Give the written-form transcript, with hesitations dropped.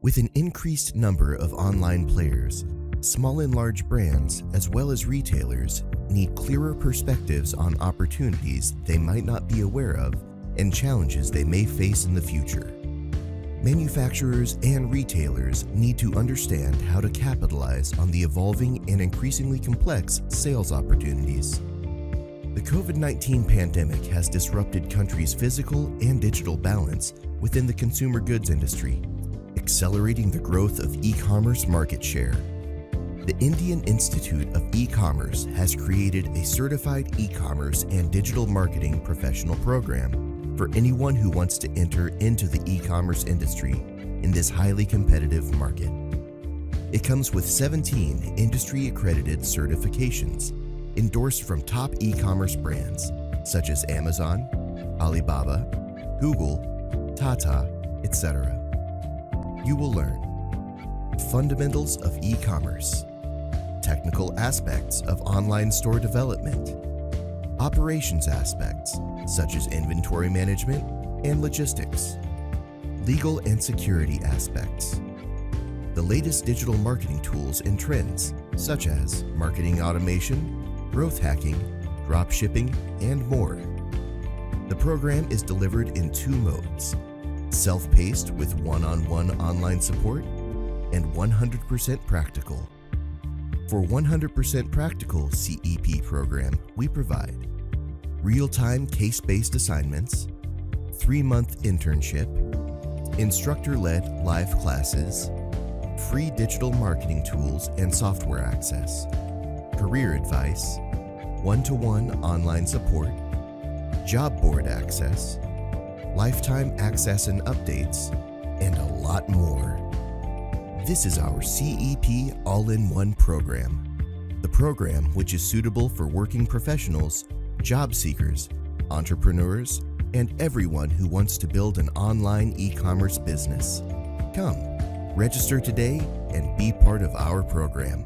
With an increased number of online players, small and large brands, as well as retailers, need clearer perspectives on opportunities they might not be aware of and challenges they may face in the future. Manufacturers and retailers need to understand how to capitalize on the evolving and increasingly complex sales opportunities. The COVID-19 pandemic has disrupted countries' physical and digital balance within the consumer goods industry, accelerating the growth of e-commerce market share. The Indian Institute of E-Commerce has created a certified e-commerce and digital marketing professional program for anyone who wants to enter into the e-commerce industry in this highly competitive market. It comes with 17 industry-accredited certifications endorsed from top e-commerce brands such as Amazon, Alibaba, Google, Tata, etc. You will learn fundamentals of e-commerce, technical aspects of online store development, operations aspects such as inventory management and logistics, legal and security aspects, the latest digital marketing tools and trends such as marketing automation, growth hacking, drop shipping, and more. The program is delivered in 2 modes: self-paced with one-on-one online support and 100% practical. For 100% practical CEP program, we provide real-time case-based assignments, 3-month internship, instructor-led live classes, free digital marketing tools and software access, career advice, one-to-one online support, job board access, lifetime access and updates, and a lot more. This is our CEP all-in-one program. The program which is suitable for working professionals, job seekers, entrepreneurs, and everyone who wants to build an online e-commerce business. Come, register today and be part of our program.